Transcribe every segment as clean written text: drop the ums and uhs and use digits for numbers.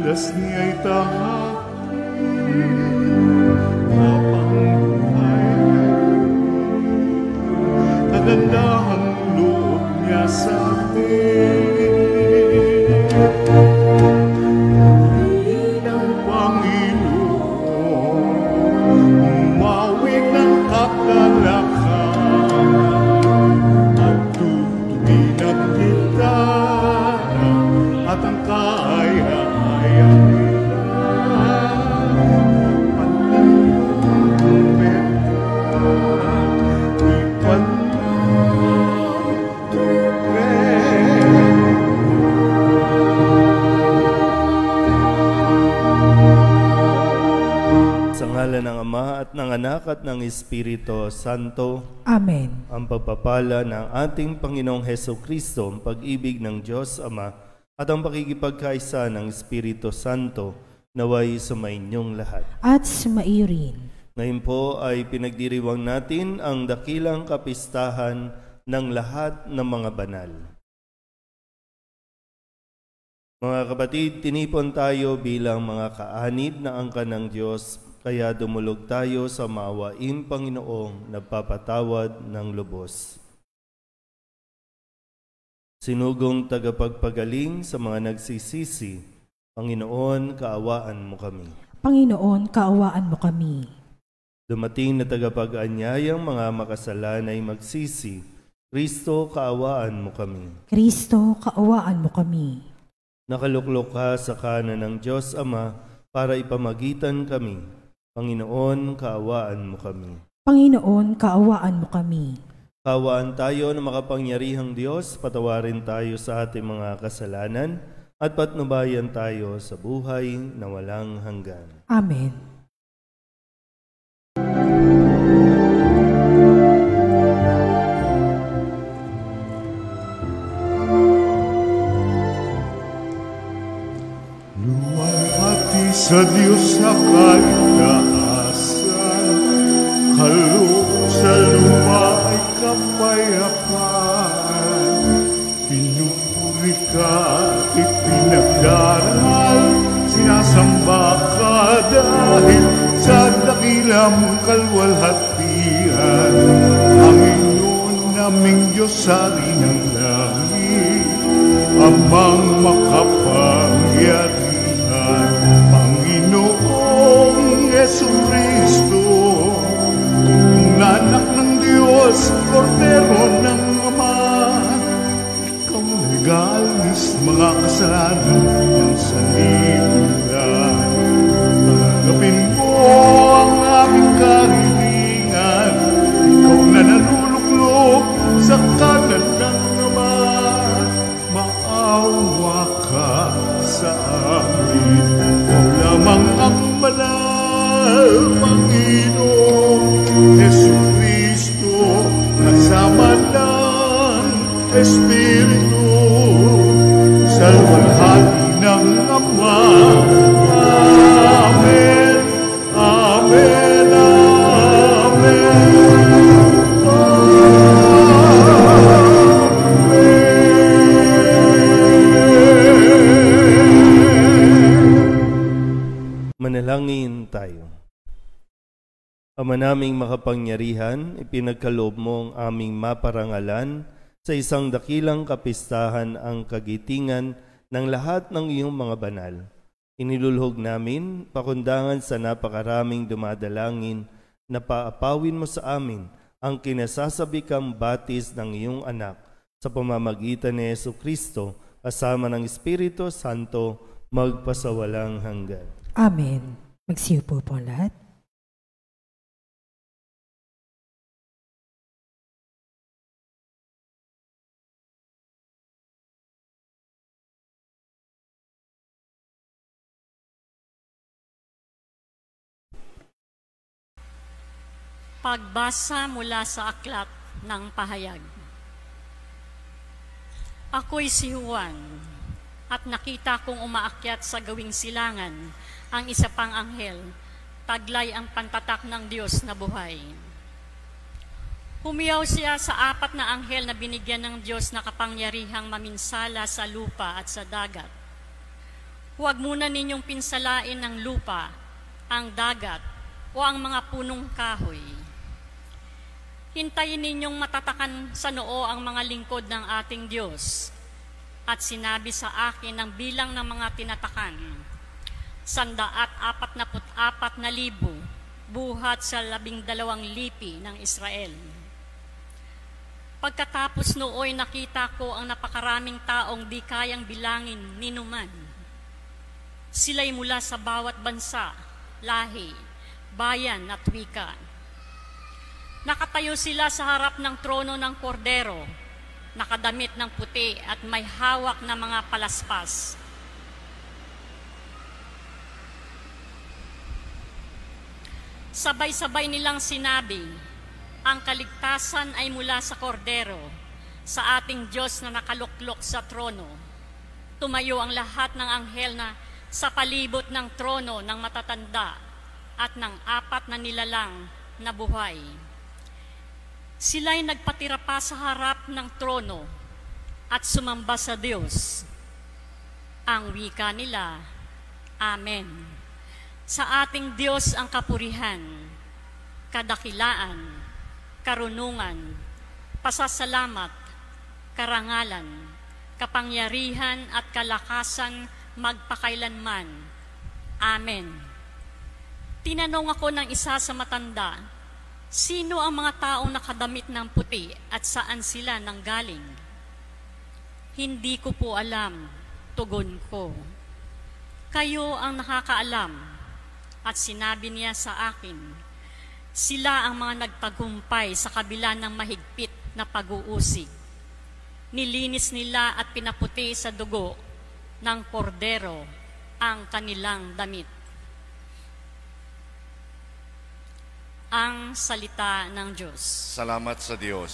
landas niya'y tahakin, habang buhay kagandahang loob niya sa atin. Ng Panginoon, umawit ng kakalakan at tutugin kita at ang kaya-kaya nila. Panayong benta, ipanang tupet. Sa ngalan ng Ama at ng Anak at ng Espiritu Santo. Amen. Ang pagpapala ng ating Panginoong Hesukristo, ang pag-ibig ng Diyos Ama, at ang pakikipagkaisa ng Espiritu Santo naway sumainyong lahat. At sumaiyo rin. Ngayon po ay pinagdiriwang natin ang dakilang kapistahan ng lahat ng mga banal. Mga kapatid, tinipon tayo bilang mga kaanib na angkan ng Diyos, kaya dumulog tayo sa maawaing Panginoong nagpapatawad ng lubos. Sinugong tagapagpagaling sa mga nagsisisi, Panginoon, kaawaan mo kami. Panginoon, kaawaan mo kami. Dumating na tagapag-anyayang mga makasalanay magsisi, Kristo, kaawaan mo kami. Kristo, kaawaan mo kami. Nakaluklok ka sa kanan ng Diyos Ama para ipamagitan kami. Panginoon, kaawaan mo kami. Panginoon, kaawaan mo kami. Kaawaan tayo na makapangyarihang Diyos, patawarin tayo sa ating mga kasalanan at patnubayan tayo sa buhay na walang hanggan. Amen. Luwalhati sa Diyos sa kaitaasan, kaloob sa lupa ay kapayapaan. Pinupuri ka at ipinagdarangal, sinasamba ka dahil sa dakilang kalwalhatian. Panginoon naming Diyos, Hari ng langit, Amang makapangyarihan, Panginoong Jesucristo, Anak ng Diyos, Kordero ng Ama, ikaw nag-alis mga kasalanan ng sanlibutan. Tanggapin mo ang aming kahilingan, ikaw na naluluklok sa kanan ng Ama. Maawa ka sa amin, ikaw lamang ang banal, Panginoong Jesucristo, kasama ng Espiritu, sa luwalhati ng Ama. Amen, Amen, Manalangin tayo. Ama naming makapangyarihan, ipinagkaloob mo ang aming maparangalan sa isang dakilang kapistahan ang kagitingan ng lahat ng iyong mga banal. Inilulhog namin, pakundangan sa napakaraming dumadalangin, na paapawin mo sa amin ang kinasasabikang batis ng iyong anak sa pamamagitan ni Jesucristo kasama ng Espiritu Santo magpasawalang hanggan. Amen. Magsiupo po lahat. Pagbasa mula sa aklat ng pahayag. Ako'y si Juan, at nakita kong umaakyat sa gawing silangan ang isa pang anghel, taglay ang pantatak ng Diyos na buhay. Humiyaw siya sa apat na anghel na binigyan ng Diyos na kapangyarihang maminsala sa lupa at sa dagat. Huwag muna ninyong pinsalain ng lupa, ang dagat, o ang mga punong kahoy. Hintayin ninyong matatakan sa noo ang mga lingkod ng ating Diyos. At sinabi sa akin ang bilang ng mga tinatakan, 144,000 buhat sa 12 lipi ng Israel. Pagkatapos nooy nakita ko ang napakaraming taong di kayang bilangin ni numan. Sila'y mula sa bawat bansa, lahi, bayan at wika. Nakatayo sila sa harap ng trono ng kordero, nakadamit ng puti at may hawak na mga palaspas. Sabay-sabay nilang sinabi, ang kaligtasan ay mula sa kordero, sa ating Diyos na nakaluklok sa trono. Tumayo ang lahat ng anghel na sa palibot ng trono ng matatanda at ng 4 na nilalang na buhay. Sila'y nagpatira pa sa harap ng trono at sumamba sa Diyos. Ang wika nila, Amen. Sa ating Diyos ang kapurihan, kadakilaan, karunungan, pasasalamat, karangalan, kapangyarihan at kalakasan magpakailanman. Amen. Tinanong ako ng isa sa matanda, sino ang mga taong nakadamit ng puti at saan sila nanggaling? Hindi ko po alam, tugon ko. Kayo ang nakakaalam. At sinabi niya sa akin, sila ang mga nagtagumpay sa kabila ng mahigpit na pag-uusig. Nilinis nila at pinaputi sa dugo ng kordero ang kanilang damit. Ang salita ng Diyos. Salamat sa Diyos.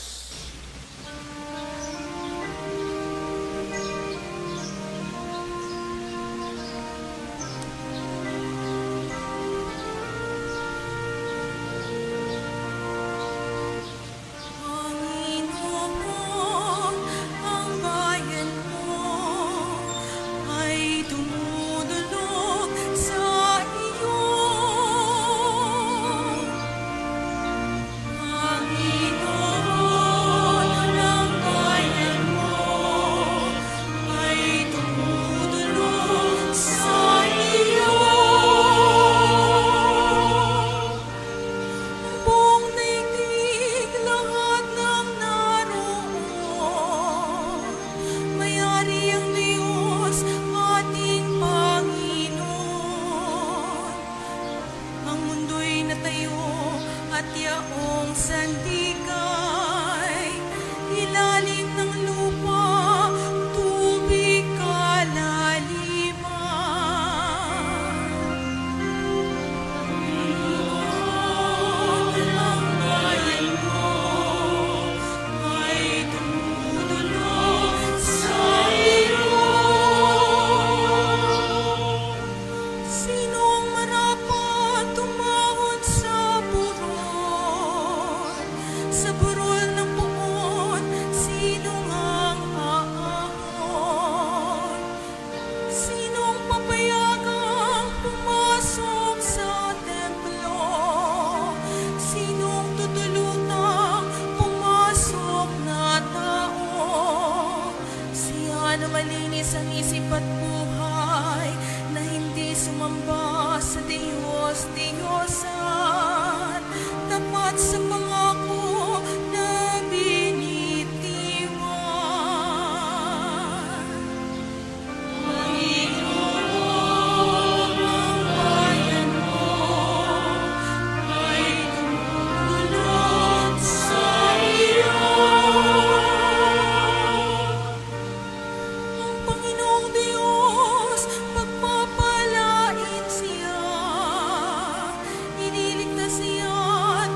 Iniligtas siya at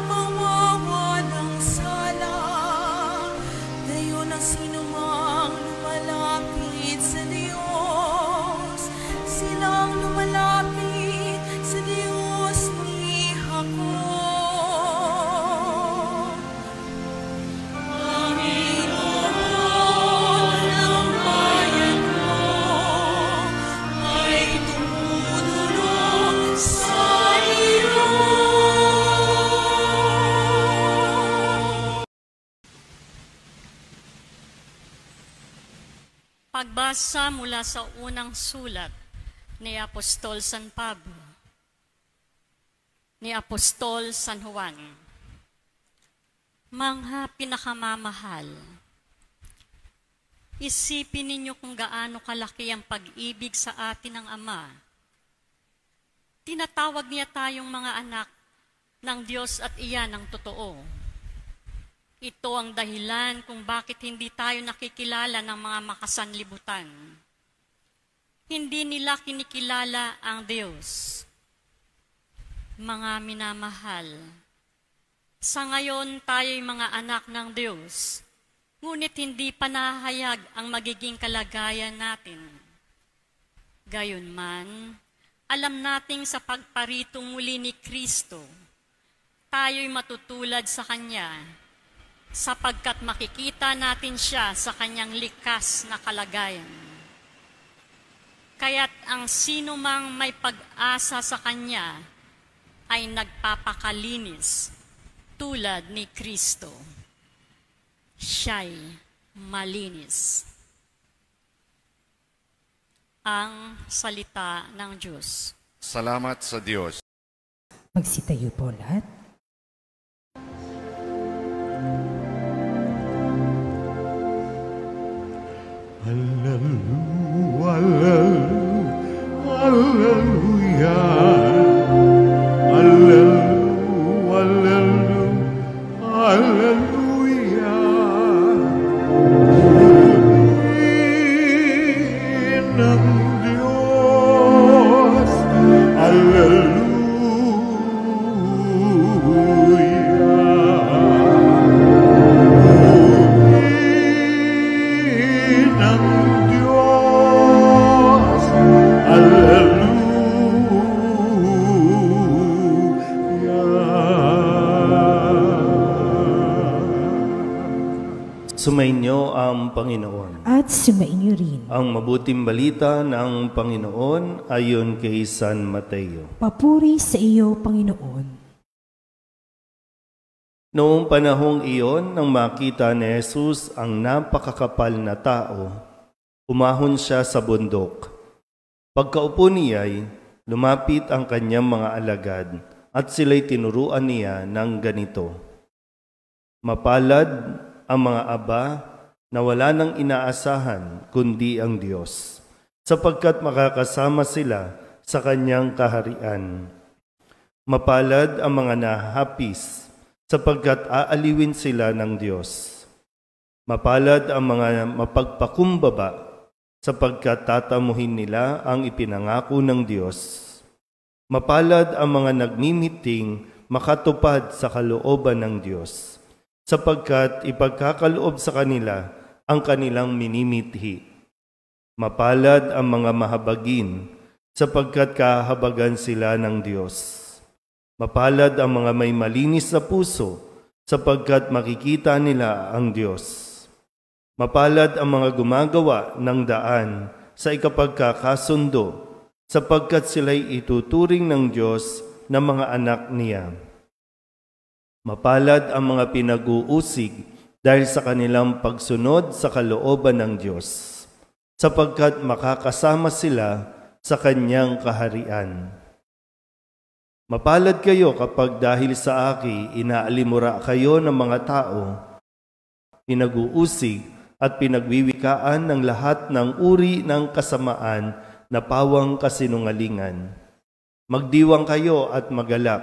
Pagbasa mula sa unang sulat ni Apostol San Pablo, ni Apostol San Juan. Mga pinakamamahal, isipin ninyo kung gaano kalaki ang pag-ibig sa atin ng Ama. Tinatawag niya tayong mga anak ng Diyos at iyan ang totoo. Ito ang dahilan kung bakit hindi tayo nakikilala ng mga makasanlibutan. Hindi nila kinikilala ang Diyos. Mga minamahal, sa ngayon tayo'y mga anak ng Diyos, ngunit hindi pa nahayag ang magiging kalagayan natin. Gayunman, alam nating sa pagparitong muli ni Kristo, tayo'y matutulad sa Kanya, sapagkat makikita natin siya sa Kanyang likas na kalagayan. Kaya't ang sino mang may pag-asa sa Kanya ay nagpapakalinis tulad ni Kristo. Siya'y malinis. Ang salita ng Diyos. Salamat sa Diyos. Magsitayo po lahat. Hallelujah, hallelujah, hallelujah. Ng Diyos, Sumainyo ang Panginoon. At sumainyo rin. Ang mabuting balita ng Panginoon ayon kay San Mateo. Papuri sa iyo, Panginoon. Noong panahong iyon, nang makita ni Jesus ang napakakapal na tao, umahon siya sa bundok. Pagkaupo niya'y lumapit ang kanyang mga alagad at sila'y tinuruan niya ng ganito. Mapalad ang mga aba na wala nang inaasahan kundi ang Diyos, sapagkat makakasama sila sa kanyang kaharian. Mapalad ang mga nahapis, sapagkat aaliwin sila ng Diyos. Mapalad ang mga mapagpakumbaba, sapagkat tatamuhin nila ang ipinangako ng Diyos. Mapalad ang mga nagmimiting makatupad sa kalooban ng Diyos, sapagkat ipagkakaloob sa kanila ang kanilang minimithi. Mapalad ang mga mahabagin, sapagkat kahabagan sila ng Diyos. Mapalad ang mga may malinis na puso, sapagkat makikita nila ang Diyos. Mapalad ang mga gumagawa ng daan sa ikapagkakasundo, sapagkat sila'y ituturing ng Diyos na mga anak niya. Mapalad ang mga pinag-uusig dahil sa kanilang pagsunod sa kalooban ng Diyos, sapagkat makakasama sila sa kanyang kaharian. Mapalad kayo kapag dahil sa aki inaalimura kayo ng mga tao, pinag-uusig at pinagwiwikaan ng lahat ng uri ng kasamaan na pawang kasinungalingan. Magdiwang kayo at magalak,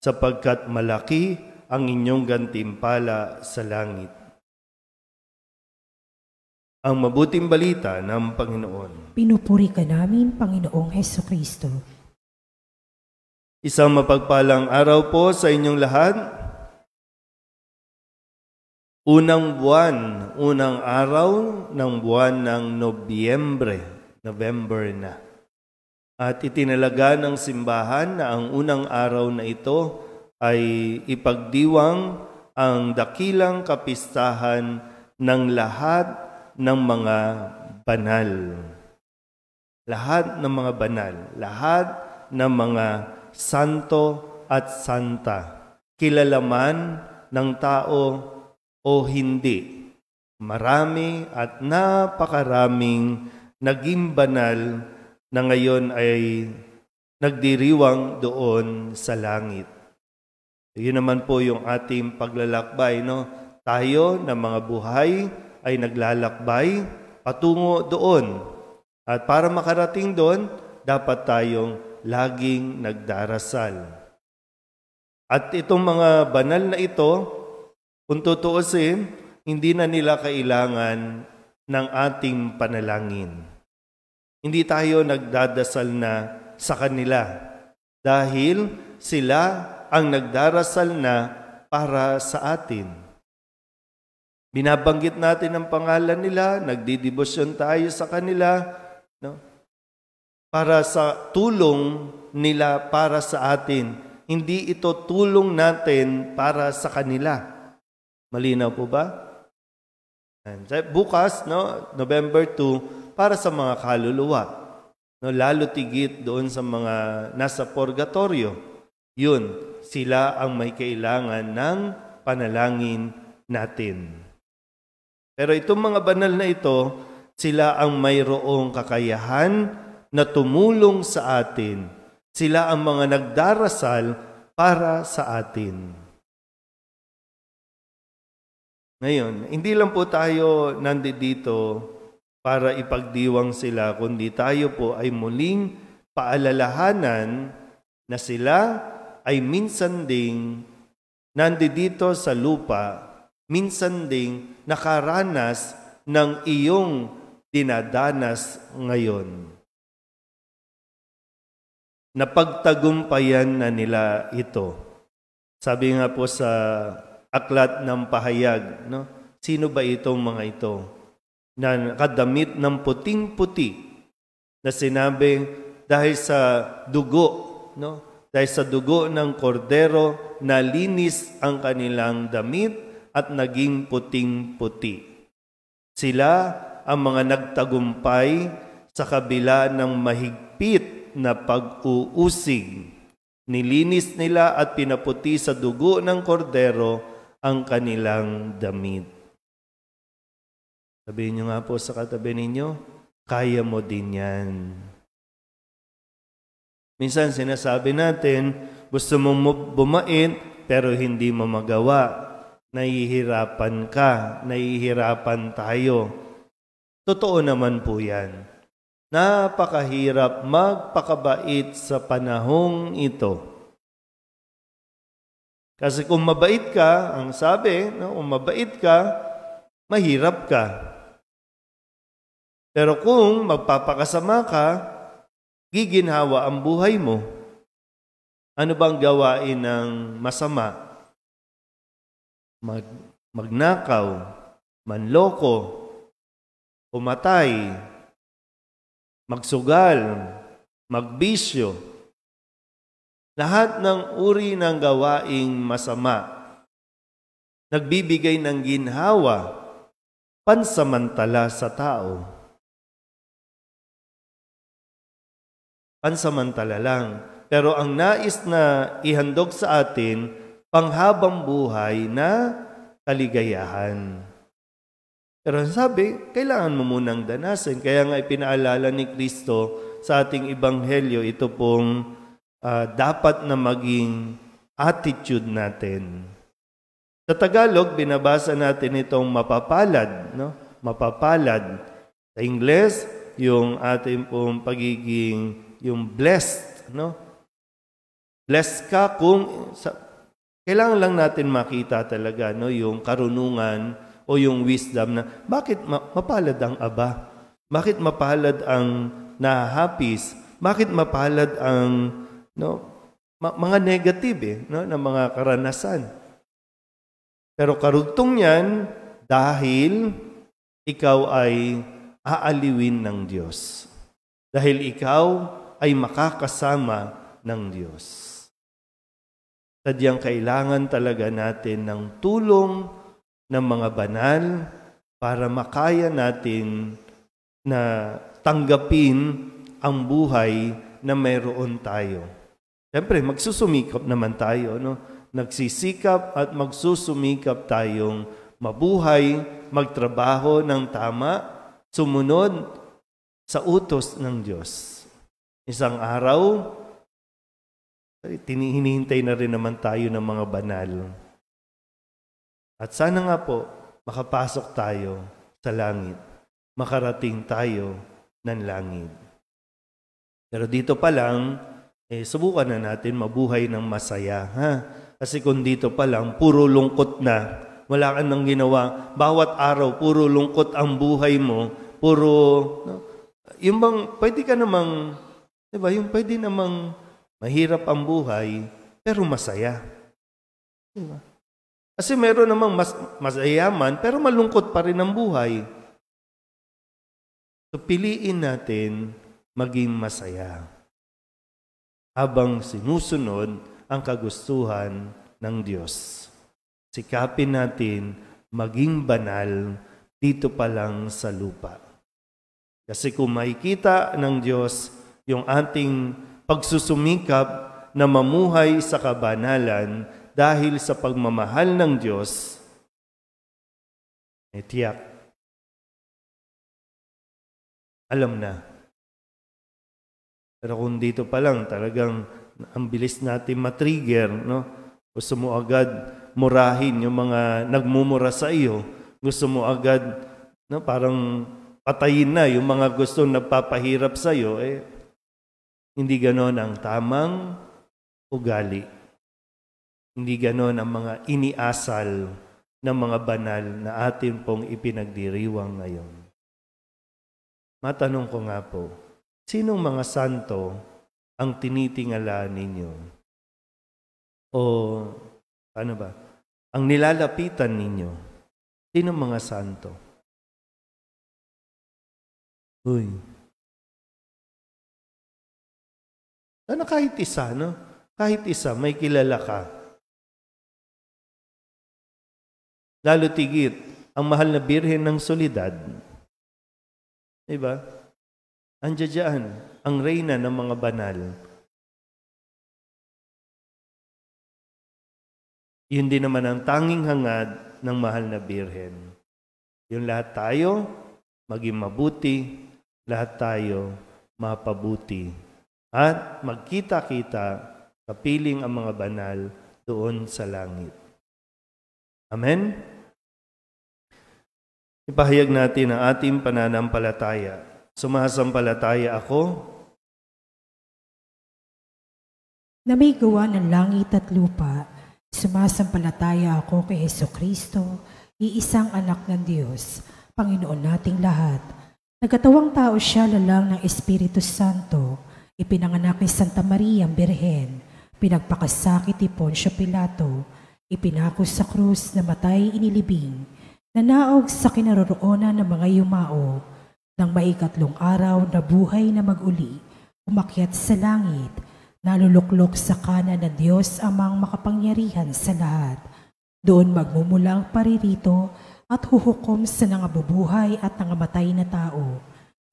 sapagkat malaki ang inyong gantimpala sa langit. Ang mabuting balita ng Panginoon. Pinupuri ka namin, Panginoong Hesukristo. Isang mapagpalang araw po sa inyong lahat. Unang araw ng buwan ng Nobyembre, November na. At itinalaga ng simbahan na ang unang araw na ito ay ipagdiwang ang dakilang kapistahan ng lahat ng mga banal. Lahat ng mga banal, lahat ng mga santo at santa, kilala man ng tao o hindi, marami at napakaraming naging banal na ngayon ay nagdiriwang doon sa langit. Yun naman po yung ating paglalakbay, no? Tayo na mga buhay ay naglalakbay patungo doon. At para makarating doon, dapat tayong laging nagdarasal. At itong mga banal na ito, kung tutuusin, hindi na nila kailangan ng ating panalangin. Hindi tayo nagdadasal na sa kanila dahil sila ang nagdarasal na para sa atin. Binabanggit natin ang pangalan nila, nagdidebosyon tayo sa kanila, no? Para sa tulong nila para sa atin. Hindi ito tulong natin para sa kanila. Malinaw po ba? Bukas, no, November 2, para sa mga kaluluwa. No, lalo tigit doon sa mga nasa purgatorio. Yun, sila ang may kailangan ng panalangin natin. Pero itong mga banal na ito, sila ang mayroong kakayahan na tumulong sa atin. Sila ang mga nagdarasal para sa atin. Ngayon, hindi lang po tayo nandito para ipagdiwang sila, kundi tayo po ay muling paalalahanan na sila ay minsan ding nandito sa lupa, minsan ding nakaranas ng iyong dinadanas ngayon. Napagtagumpayan na nila ito. Sabi nga po sa aklat ng pahayag, no? Sino ba itong mga ito? Na nakadamit ng puting-puti na sinabi dahil sa dugo, no? Dahil sa dugo ng kordero, nalinis ang kanilang damit at naging puting-puti. Sila ang mga nagtagumpay sa kabila ng mahigpit na pag-uusig. Nilinis nila at pinaputi sa dugo ng kordero ang kanilang damit. Sabihin niyo nga po sa katabi ninyo, kaya mo din yan. Minsan sinasabi natin, gusto mong bumait pero hindi mo magawa. Nahihirapan ka, nahihirapan tayo. Totoo naman po yan. Napakahirap magpakabait sa panahong ito. Kasi kung mabait ka, ang sabi, no, kung mabait ka, mahirap ka. Pero kung magpapakasama ka, giginhawa ang buhay mo. Ano bang gawain ng masama? Magnakaw, manloko, pumatay, magsugal, magbisyo. Lahat ng uri ng gawaing masama, nagbibigay ng ginhawa, pansamantala sa tao. Pansamantala lang. Pero ang nais na ihandog sa atin, panghabang buhay na kaligayahan. Pero sabi, kailangan mo munang danasin. Kaya nga ipinaalala ni Kristo sa ating ebanghelyo, ito pong dapat na maging attitude natin. Sa Tagalog, binabasa natin itong mapapalad. No? Mapapalad. Sa Ingles, yung ating pong pagiging yung blessed, no? Blessed ka kung kailangan lang natin makita talaga, no, yung karunungan o yung wisdom na bakit mapalad ang aba? Bakit mapalad ang nahahapis? Bakit mapalad ang mga negative, no, na mga karanasan? Pero karugtong yan dahil ikaw ay aaliwin ng Diyos. Dahil ikaw ay makakasama ng Diyos. Sadyang kailangan talaga natin ng tulong ng mga banal para makaya natin na tanggapin ang buhay na mayroon tayo. Siyempre, magsusumikap naman tayo, no? Nagsisikap at magsusumikap tayong mabuhay, magtrabaho ng tama, sumunod sa utos ng Diyos. Isang araw, hinihintay na rin naman tayo ng mga banal. At sana nga po, makapasok tayo sa langit. Makarating tayo ng langit. Pero dito pa lang, subukan na natin mabuhay ng masaya. Ha? Kasi kung dito pa lang, puro lungkot na. Wala ka nang ginawa. Bawat araw, puro lungkot ang buhay mo. Puro, yung bang, pwede ka namang, diba, yung pwede namang mahirap ang buhay, pero masaya. Diba? Kasi meron namang masayaman, pero malungkot pa rin ang buhay. So, piliin natin maging masaya habang sinusunod ang kagustuhan ng Diyos. Sikapin natin maging banal dito pa lang sa lupa. Kasi kung makikita ng Diyos yung ating pagsusumikap na mamuhay sa kabanalan dahil sa pagmamahal ng Diyos, tiyak, alam na. Pero kung dito pa lang, talagang ang bilis natin matrigger, no? Gusto mo agad murahin yung mga nagmumura sa iyo. Gusto mo agad, no, parang patayin na yung mga gusto nagpapahirap sa iyo. Hindi ganon ang tamang ugali. Hindi ganon ang mga iniasal ng mga banal na atin pong ipinagdiriwang ngayon. Matanong ko nga po, sinong mga santo ang tinitingala ninyo? O, ano ba? Ang nilalapitan ninyo? Sinong mga santo? Uy. Ano kahit isa, no? Kahit isa, may kilala ka. Lalo tigit, ang mahal na Birhen ng Soledad. Diba? Andiyan dyan, ang reyna ng mga banal. Yun din naman ang tanging hangad ng mahal na Birhen. Yung lahat tayo, maging mabuti, lahat tayo, mapabuti. At magkita-kita, kapiling ang mga banal doon sa langit. Amen? Ipahayag natin ang ating pananampalataya. Sumasampalataya ako na may gawa ng langit at lupa. Sumasampalataya ako kay Hesukristo, iisang anak ng Diyos, Panginoon nating lahat. Nagkatawang tao siya lalang ng Espiritu Santo, ipinanganak ni Santa Maria Birhen, pinagpakasakit ni Poncio Pilato, ipinako sa krus, namatay, inilibing, nanaog sa kinaroroonan ng mga yumao, nang maikatlong araw na buhay na mag-uli, umakyat sa langit, naluluklok sa kanan ng Diyos amang makapangyarihan sa lahat. Doon magmumulang paririto at huhukom sa nangabubuhay at nangamatay na tao.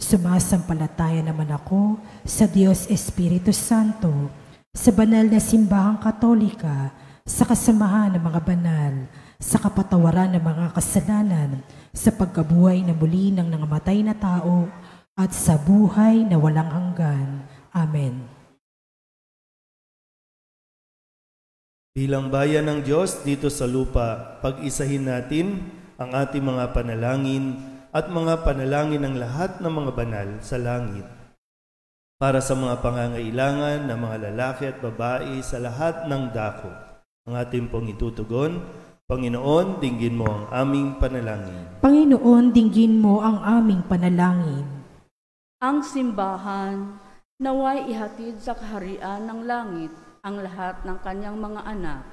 Sumasampalataya naman ako sa Diyos Espiritu Santo, sa banal na simbahang katolika, sa kasamahan ng mga banal, sa kapatawaran ng mga kasalanan, sa pagkabuhay na muli ng nangamatay na tao, at sa buhay na walang hanggan. Amen. Bilang bayan ng Diyos dito sa lupa, pag-isahin natin ang ating mga panalangin at mga panalangin ng lahat ng mga banal sa langit para sa mga pangangailangan ng mga lalaki at babae sa lahat ng dako. Ang ating pong itutugon, Panginoon, dinggin mo ang aming panalangin. Panginoon, dinggin mo ang aming panalangin. Ang simbahan naway ihatid sa kaharian ng langit ang lahat ng kanyang mga anak.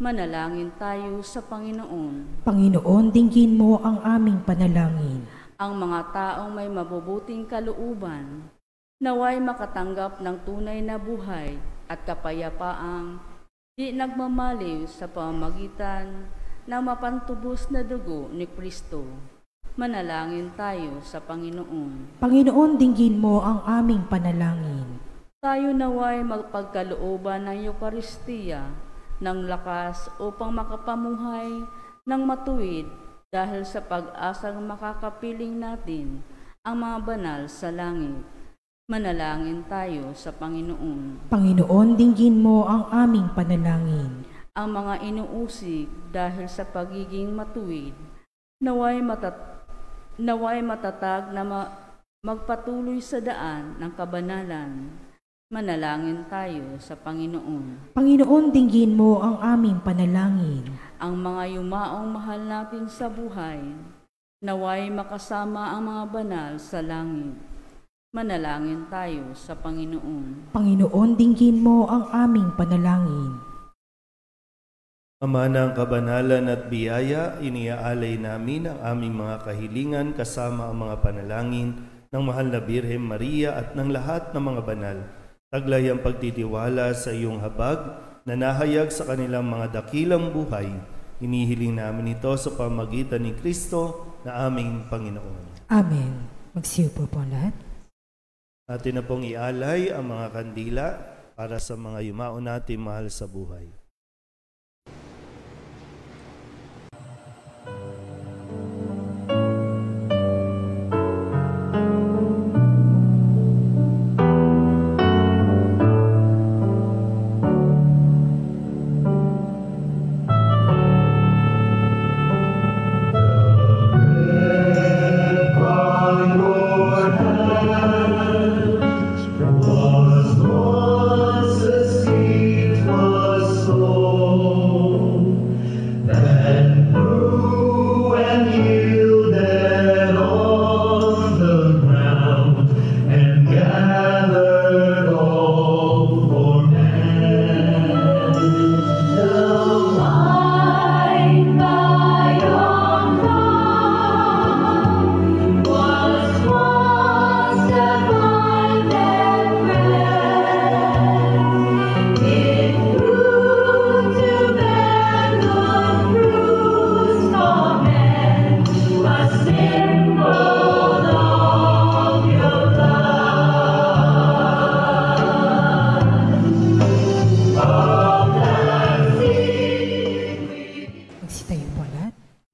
Manalangin tayo sa Panginoon. Panginoon, dinggin mo ang aming panalangin. Ang mga taong may mabubuting kalooban, naway makatanggap ng tunay na buhay at kapayapaang di nagmamaliw sa pamamagitan ng mapantubos na dugo ni Kristo. Manalangin tayo sa Panginoon. Panginoon, dinggin mo ang aming panalangin. Tayo naway magpagkalooban ng Eukaristiya ng lakas upang makapamuhay ng matuwid dahil sa pag-asang makakapiling natin ang mga banal sa langit. Manalangin tayo sa Panginoon. Panginoon, dinggin mo ang aming panalangin. Ang mga inuusig dahil sa pagiging matuwid, naway matatag na magpatuloy sa daan ng kabanalan. Manalangin tayo sa Panginoon. Panginoon, dinggin mo ang aming panalangin. Ang mga yumaong mahal natin sa buhay, naway makasama ang mga banal sa langit. Manalangin tayo sa Panginoon. Panginoon, dinggin mo ang aming panalangin. Ama ng kabanalan at biyaya, iniaalay namin ang aming mga kahilingan kasama ang mga panalangin ng mahal na Birhen Maria at ng lahat ng mga banal. Taglay ang pagtitiwala sa iyong habag na nahayag sa kanilang mga dakilang buhay. Hinihiling namin ito sa pamagitan ni Kristo na aming Panginoon. Amen. Magsiupo po lahat. Atin na pong ialay ang mga kandila para sa mga yumao natin mahal sa buhay.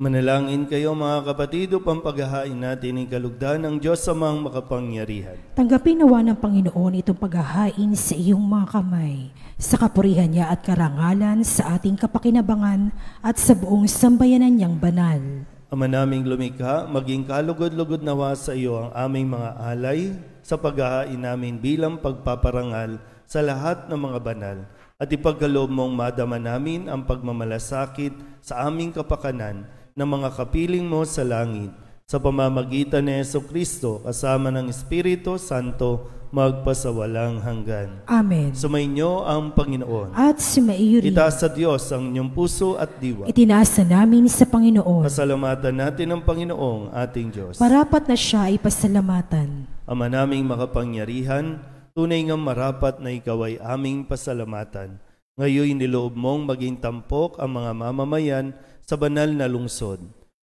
Manalangin kayo mga kapatid upang paghahain natin ang kalugdan ng Diyos Amang makapangyarihan. Tanggapin nawa ng Panginoon itong paghahain sa iyong mga kamay, sa kapurihan niya at karangalan, sa ating kapakinabangan at sa buong sambayanan niyang banal. Ama naming lumikha, maging kalugod-lugod nawa sa iyo ang aming mga alay sa paghahain namin bilang pagpaparangal sa lahat ng mga banal, at ipagkaloob mong madama namin ang pagmamalasakit sa aming kapakanan ng mga kapiling mo sa langit, sa pamamagitan ni Jesucristo kasama ng Espiritu Santo magpasawalang hanggan. Amen. Sumainyo ang Panginoon. At sumaiyo rin. Itaas sa Diyos ang inyong puso at diwa. Itinaasa namin sa Panginoon. Pasalamatan natin ang Panginoong ating Diyos. Marapat na siya ay pasalamatan. Ama naming makapangyarihan, tunay ngang marapat na ikaw ay aming pasalamatan. Ngayon niloob mong maging tampok ang mga mamamayan sa banal na lungsod.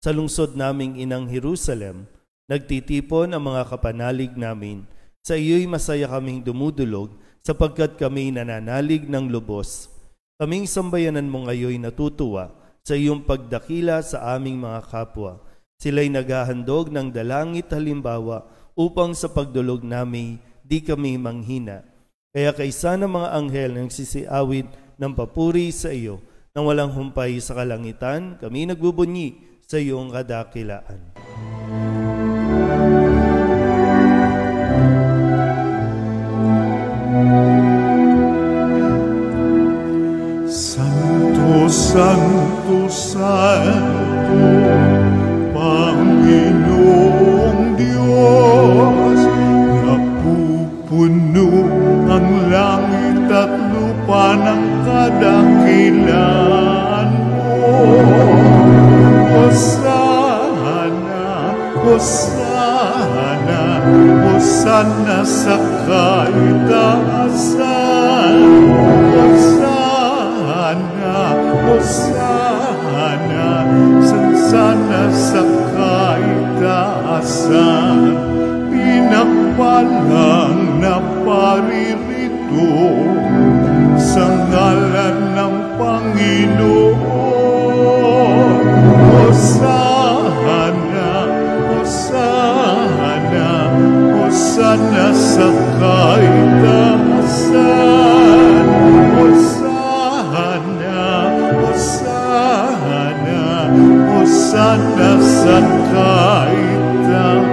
Sa lungsod naming inang Jerusalem, nagtitipon ang mga kapanalig namin. Sa iyo'y masaya kaming dumudulog sapagkat kami nananalig ng lubos. Kaming sambayanan mo ngayon natutuwa sa iyong pagdakila sa aming mga kapwa. Sila'y naghahandog ng dalangit halimbawa upang sa pagdulog namin di kami manghina. Kaya kaysa ng mga anghel ng sisiawit ng papuri sa iyo, nang walang humpay sa kalangitan, kami nagbubunyi sa iyong kadakilaan. Santo, Santo, Santo, Panginoong Diyos, napupuno ang langit at lupa ng kadakilaan mo. Hosana, Hosana, Hosana sa kaitaasan. Hosana, Hosana, Hosana sa kaitaasan. Pinagpalang na paririto sa ngalan ng Panginoon. Hosana sa kaitaasan. Hosana, Hosana, Hosana sa kaitaasan.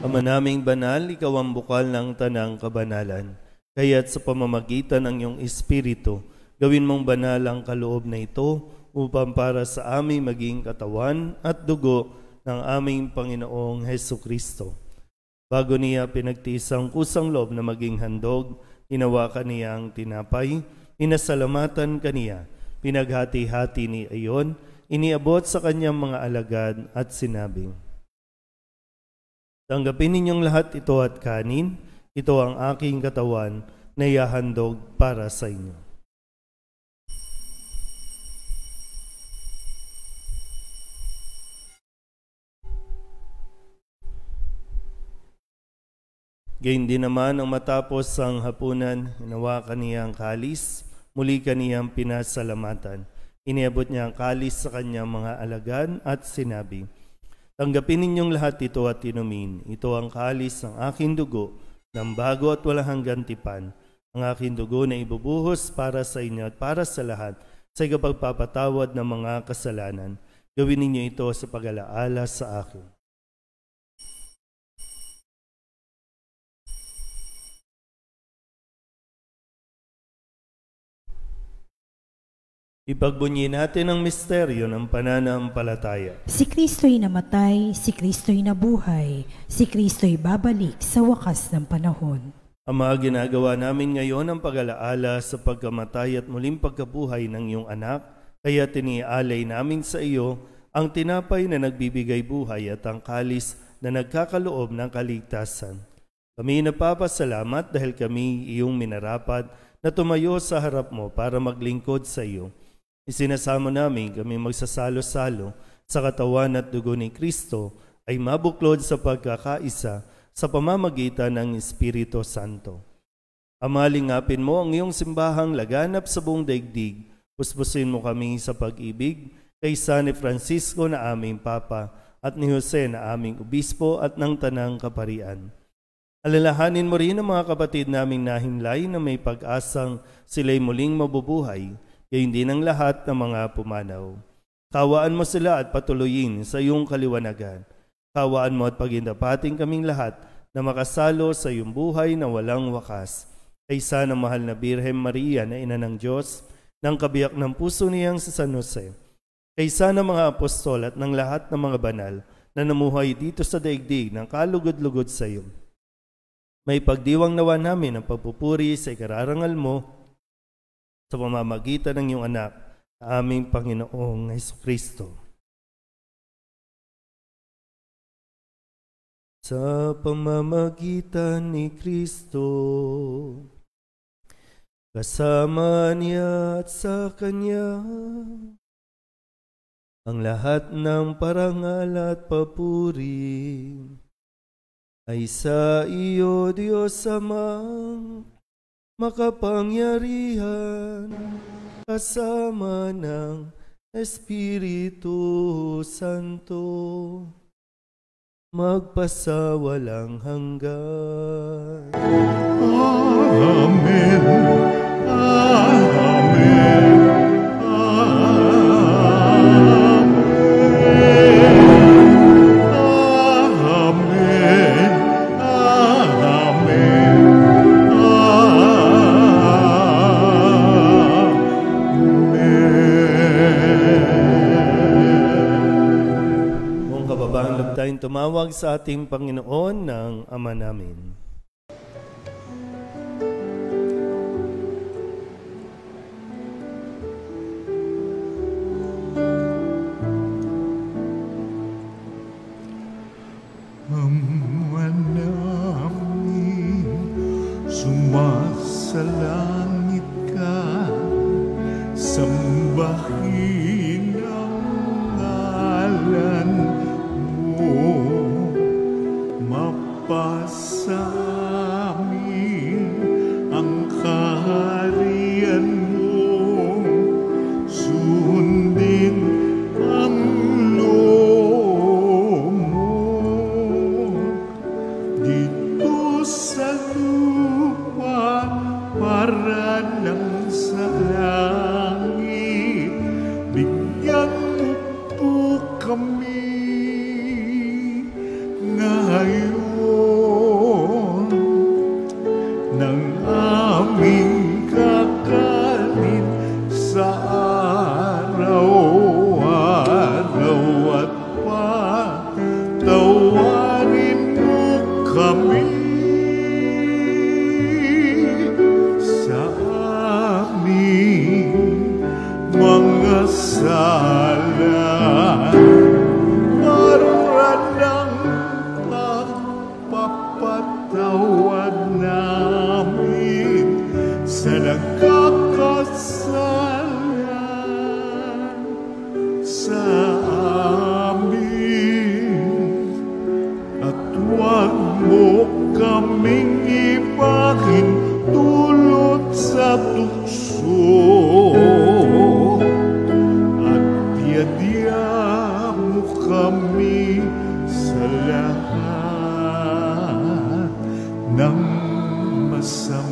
Ama naming banal, ikaw ang bukal ng tanang kabanalan. Kaya't sa pamamagitan ng iyong Espiritu, gawin mong banal ang kaloob na ito upang para sa aming maging katawan at dugo ng aming Panginoong Hesukristo. Bago niya pinagtiis ang kusang loob na maging handog, hinawakan niya ang tinapay, inasalamatan kaniya, pinaghati-hati ni ayon, iniabot sa kanyang mga alagad at sinabi, tanggapin ninyong lahat ito at kanin, ito ang aking katawan na ihahandog para sa inyo. Gayun din naman ang matapos ang hapunan, hinawakan niya ang kalis, muli kaniyang pinasalamatan. Iniabot niya ang kalis sa kanyang mga alagad at sinabi, tanggapin ninyong lahat ito at inumin. Ito ang kalis ng aking dugo, ng bago at walang hanggang tipan. Ang aking dugo na ibubuhos para sa inyo at para sa lahat sa ikapagpapatawad ng mga kasalanan. Gawin ninyo ito sa pag-alaala sa akin. Ipagbunyi natin ang misteryo ng pananampalataya. Si Kristo'y namatay, si Kristo'y nabuhay, si Kristo'y babalik sa wakas ng panahon. Ama, ginagawa namin ngayon ang pag-alaala sa pagkamatay at muling pagkabuhay ng iyong anak, kaya tinialay namin sa iyo ang tinapay na nagbibigay buhay at ang kalis na nagkakaloob ng kaligtasan. Kami napapasalamat dahil kami iyong minarapat na tumayo sa harap mo para maglingkod sa iyo. Isinasamo namin kami magsasalo-salo sa katawan at dugo ni Kristo ay mabuklod sa pagkakaisa sa pamamagitan ng Espiritu Santo. Ama, lingapin mo ang iyong simbahang laganap sa buong daigdig. Puspusin mo kami sa pag-ibig kay San Francisco na aming Papa at ni Jose na aming Obispo at ng Tanang Kaparian. Alalahanin mo rin ang mga kapatid naming nahimlay na may pag-asang sila'y muling mabubuhay, gayon din ang lahat ng mga pumanaw. Kawaan mo sila at patuloyin sa iyong kaliwanagan. Kawaan mo at pagindapating kaming lahat na makasalo sa iyong buhay na walang wakas. Kaysa ng mahal na Birhen Maria na ina ng Diyos, ng kabiyak ng puso niyang si San Jose. Kaysa ng mga apostol at ng lahat ng mga banal na namuhay dito sa daigdig ng kalugod-lugod sa iyo. May pagdiwang nawa namin ang pagpupuri sa ikararangal mo sa pamamagitan ng iyong anak, aming Panginoong Hesukristo. Sa pamamagitan ni Kristo, kasama niya at sa Kanya, ang lahat ng parangal at papuri ay sa iyo, Diyos Amang makapangyarihan, kasama ng Espiritu Santo, magpasawalang hanggan. Amen. Amen. Tayong tumawag sa ating Panginoon ng Ama namin. Ama namin, sumasalangit ka, sambahin ang ngalan mo, mapasa kami ngayon ng aming kakanin sa araw-araw at patawarin mo kami sa aming mga sala para ng pagpapatawad namin sa nagkakasala sa amin at huwag mo kaming ipakin dulot sa tukso at diadya mo kami sa lahat ng masama.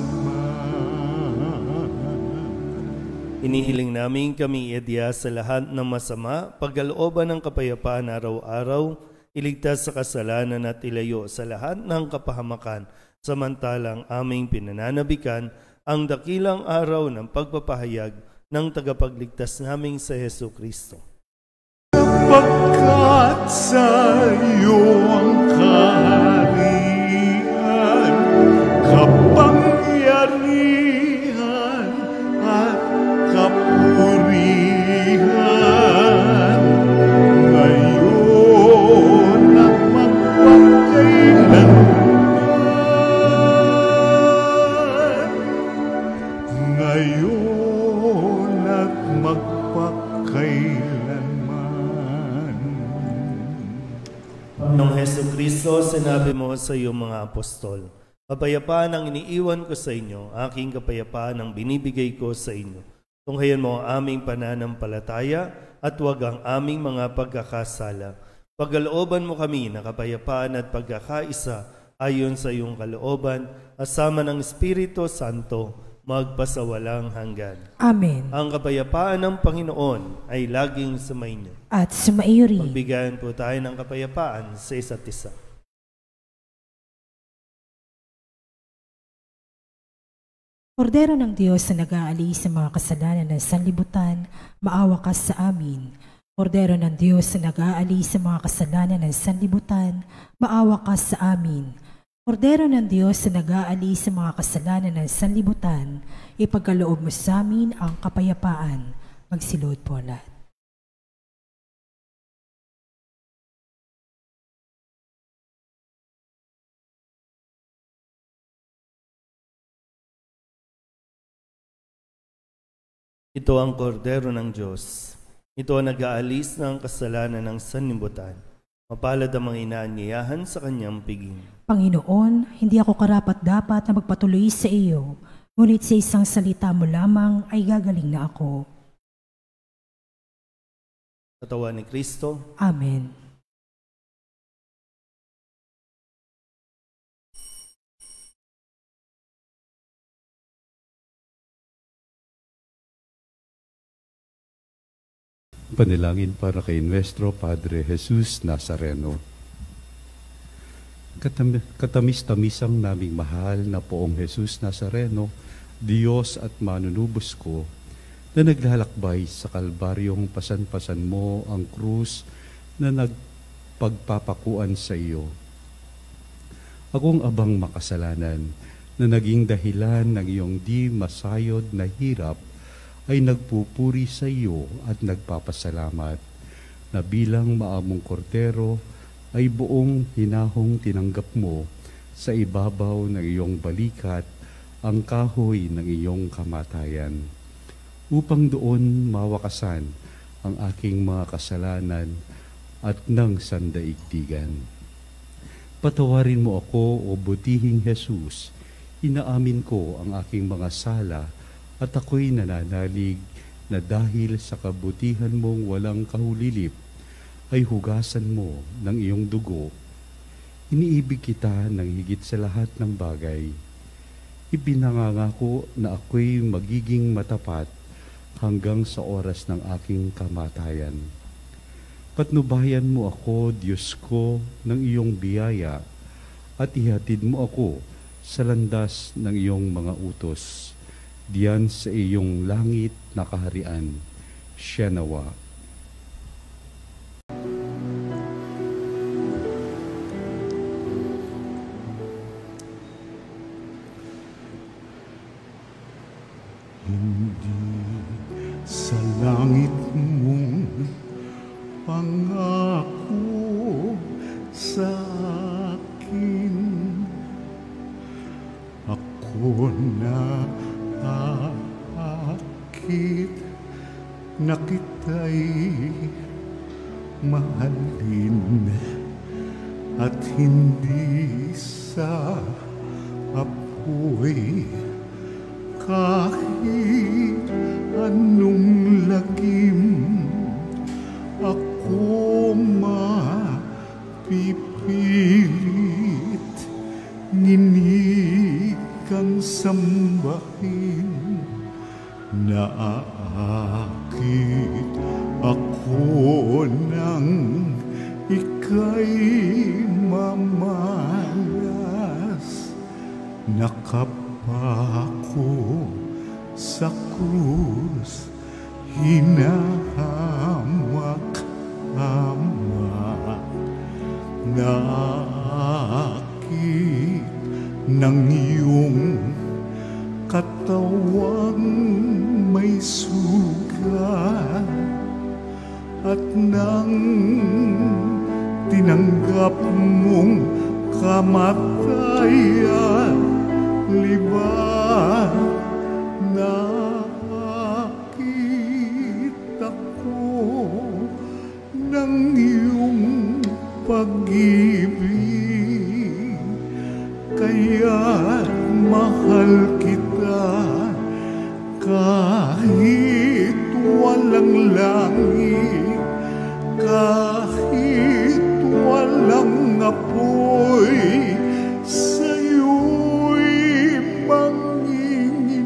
Inihiling namin kami iadya sa lahat ng masama, pagkalooban ng kapayapaan araw-araw, iligtas sa kasalanan at ilayo sa lahat ng kapahamakan, samantalang aming pinananabikan ang dakilang araw ng pagpapahayag ng tagapagligtas naming sa Hesu Kristo. Sapagkat sa iyo ang kaharian, kapangyarihan at kapurihan, ngayon at magpakailanman. Ngayon at magpakailanman. Nung Hesu Kristo, sinabi mo sa iyong mga apostol, kapayapaan ang iniiwan ko sa inyo, aking kapayapaan ang binibigay ko sa inyo. Tunghayan mo ang aming pananampalataya at huwag ang aming mga pagkakasala. Pagkalooban mo kami na kapayapaan at pagkakaisa ayon sa iyong kalooban, asama ng Espiritu Santo, magpasawalang hanggan. Amen. Ang kapayapaan ng Panginoon ay laging sumainyo. At sumaiyo rin. Magbigayan po tayo ng kapayapaan sa isa't isa. Kordero ng Diyos na nag-aalis sa mga kasalanan ng sanlibutan, maawa ka sa amin. Kordero ng Diyos na nag-aalis sa mga kasalanan ng sanlibutan, maawa ka sa amin. Kordero ng Diyos na nag-aalis sa mga kasalanan ng sanlibutan, ipagkaloob mo sa amin ang kapayapaan. Magsilod po lahat. Ito ang kordero ng Diyos. Ito ang nag-aalis ng kasalanan ng sanlibutan. Mapalad ang mga inaanyayahan sa kanyang piging. Panginoon, hindi ako karapat-dapat na magpatuloy sa iyo, ngunit sa isang salita mo lamang ay gagaling na ako. Katawan ni Kristo. Amen. Panalangin para kay Nuestro Padre Jesus Nazareno. Katamis-tamisang naming mahal na Poong Jesus Nazareno, Diyos at manunubos ko, na naglalakbay sa kalbaryong pasan-pasan mo ang krus na nagpagpapakuan sa iyo. Akong abang makasalanan na naging dahilan ng iyong di masayod na hirap ay nagpupuri sa iyo at nagpapasalamat na bilang maamong kordero ay buong hinahong tinanggap mo sa ibabaw ng iyong balikat ang kahoy ng iyong kamatayan, upang doon mawakasan ang aking mga kasalanan at ng sandaigdigan. Patawarin mo ako, o butihing Jesus, inaamin ko ang aking mga sala at ako'y nananalig na dahil sa kabutihan mong walang kahulilip, ay hugasan mo ng iyong dugo. Iniibig kita ng higit sa lahat ng bagay. Ipinangangako na ako'y magiging matapat hanggang sa oras ng aking kamatayan. Patnubayan mo ako, Diyos ko, ng iyong biyaya, at ihatid mo ako sa landas ng iyong mga utos, diyan sa iyong langit na kaharian. Siya nawa. Hindi sa langit mong pangako sa akin, ako na aakit na kita'y mahalin at hindi sa apoy. Kahit anong lagim, ako mapipilit, nginig kang sambahin, naakit ako nang ika'y mamalas, nakapako sa krus, hinahamak-hamak, naakit ng iyong katawang may sugat, at nang tinanggap mong kamatayan, libag, nakita ko ng iyong pag-ibig, kaya't mahal kita kahit walang langit, kahit walang apoy, sa'yo'y manginginig.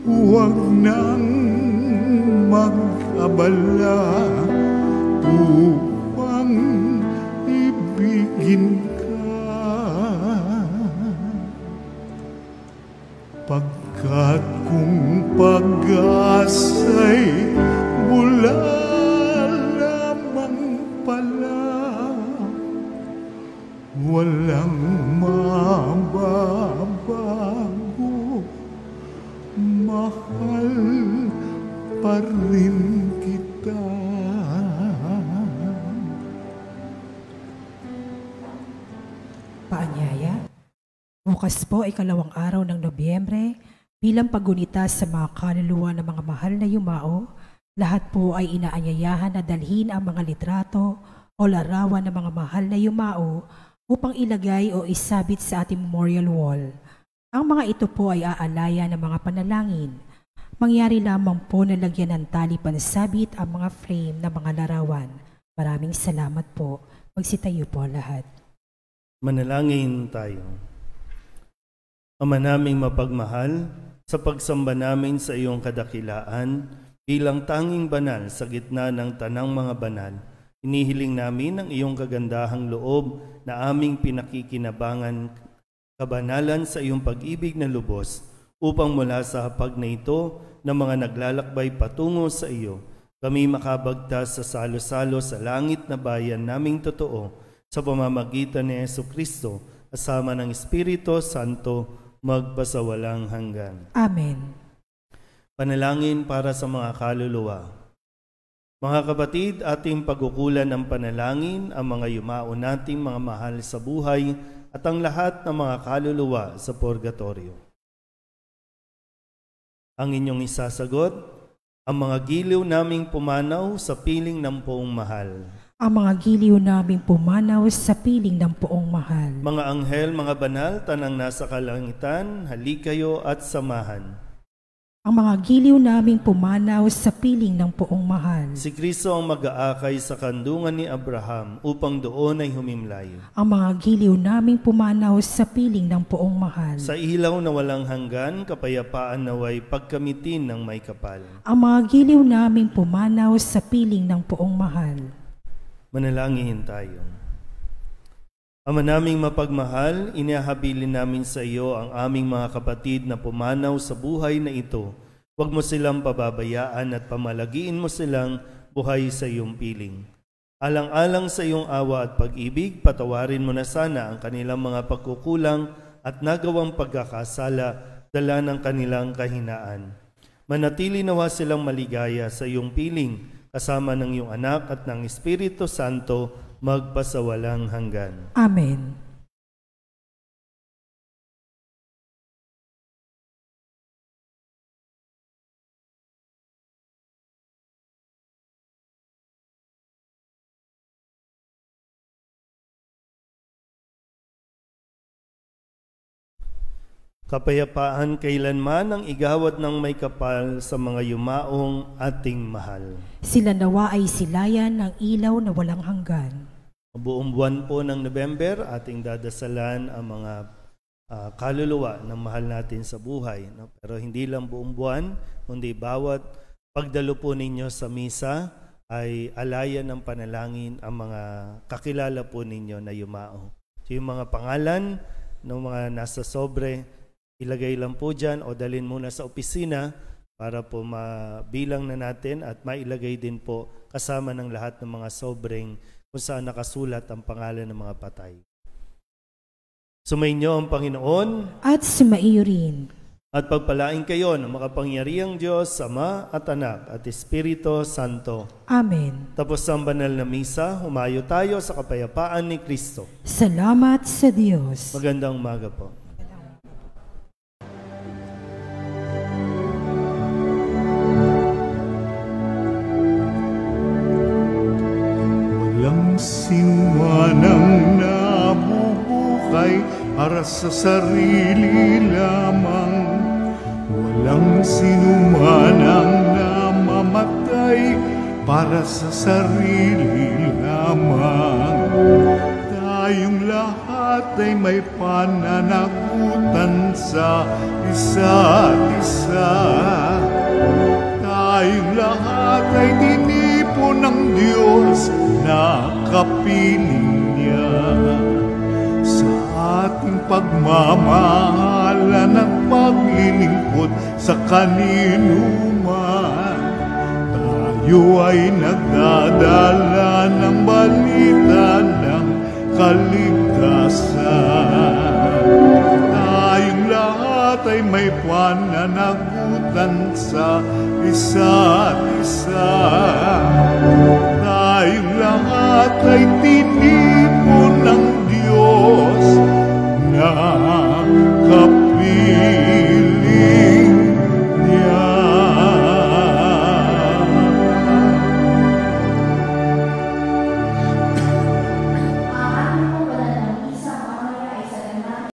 Huwag nang mag-abala upang ibigin ka, pagkat kung pag-asa'y wala lamang pala, walang mababago, mahal pa rin kita. Paanyaya, bukas po ay 2 araw ng Nobyembre. Bilang paggunita sa mga kaluluwa ng mga mahal na yumao, lahat po ay inaanyayahan na dalhin ang mga litrato o larawan ng mga mahal na yumao upang ilagay o isabit sa ating memorial wall. Ang mga ito po ay aalaya ng mga panalangin. Mangyari lamang po na lagyan ng tali pansabit ang mga frame ng mga larawan. Maraming salamat po. Magsitayo po lahat. Manalangin tayo. Ama naming mapagmahal, sa pagsamba namin sa iyong kadakilaan, bilang tanging banal sa gitna ng tanang mga banal, inihiling namin ang iyong kagandahang loob na aming pinakikinabangan, kabanalan sa iyong pag-ibig na lubos, upang mula sa hapag na ito ng mga naglalakbay patungo sa iyo, kami makabagtas sa salo-salo sa langit na bayan naming totoo, sa pamamagitan ni Jesucristo, kasama ng Espiritu Santo, magpasawalang hanggan. Amen. Panalangin para sa mga kaluluwa. Mga kapatid, ating pagkukulan ng panalangin ang mga yumao nating mga mahal sa buhay at ang lahat ng mga kaluluwa sa purgatorio. Ang inyong isasagot, ang mga giliw naming pumanaw sa piling ng poong mahal. Ang mga giliw naming pumanaw sa piling ng poong mahal. Mga anghel, mga banal, tanang nasa kalangitan, halikayo at samahan. Ang mga giliw naming pumanaw sa piling ng poong mahal. Si Kristo ang mag-aakay sa kandungan ni Abraham upang doon ay humimlay. Ang mga giliw naming pumanaw sa piling ng poong mahal. Sa ilaw na walang hanggan, kapayapaan naway pagkamitin ng may kapal. Ang mga giliw naming pumanaw sa piling ng poong mahal. Manalangin tayo. Ama naming mapagmahal, inihahabilin namin sa iyo ang aming mga kapatid na pumanaw sa buhay na ito. Huwag mo silang pababayaan at pamalagiin mo silang buhay sa iyong piling. Alang-alang sa iyong awa at pag-ibig, patawarin mo na sana ang kanilang mga pagkukulang at nagawang pagkakasala dala ng kanilang kahinaan. Manatili nawa silang maligaya sa iyong piling, kasama ng iyong anak at ng Espiritu Santo, magpasawalang hanggan. Amen. Kapayapaan kailanman ang igawad ng may kapal sa mga yumaong ating mahal. Sila nawa ay silayan ng ilaw na walang hanggan. Buong buwan po ng November, ating dadasalan ang mga kaluluwa ng mahal natin sa buhay. No? Pero hindi lang buong buwan, kundi bawat pagdalo po ninyo sa misa ay alayan ng panalangin ang mga kakilala po ninyo na yumao. So yung mga pangalan ng mga nasa sobre, ilagay lang po dyan o dalhin muna sa opisina para po mabilang na natin at mailagay din po kasama ng lahat ng mga sobreng kung saan nakasulat ang pangalan ng mga patay. Sumainyo ang Panginoon at sumaiyo rin. At pagpalain kayo ng makapangyarihang Diyos, Ama at Anak at Espiritu Santo. Amen. Tapos ang banal na misa, humayo tayo sa kapayapaan ni Kristo. Salamat sa Diyos. Magandang umaga po. Walang sinumanang nabubuhay para sa sarili lamang. Walang sinumanang namamatay para sa sarili lamang. Tayong lahat ay may pananagutan sa isa't isa. Tayong lahat ay tinipon ng Diyos na kapiling niya. Sa ating pagmamahalan at paglilingkod sa kanino man, tayo ay nagdadala ng balita ng kaligtasan. Tayong lahat ay may pananagutan sa isa't isa. Tayong lahat ay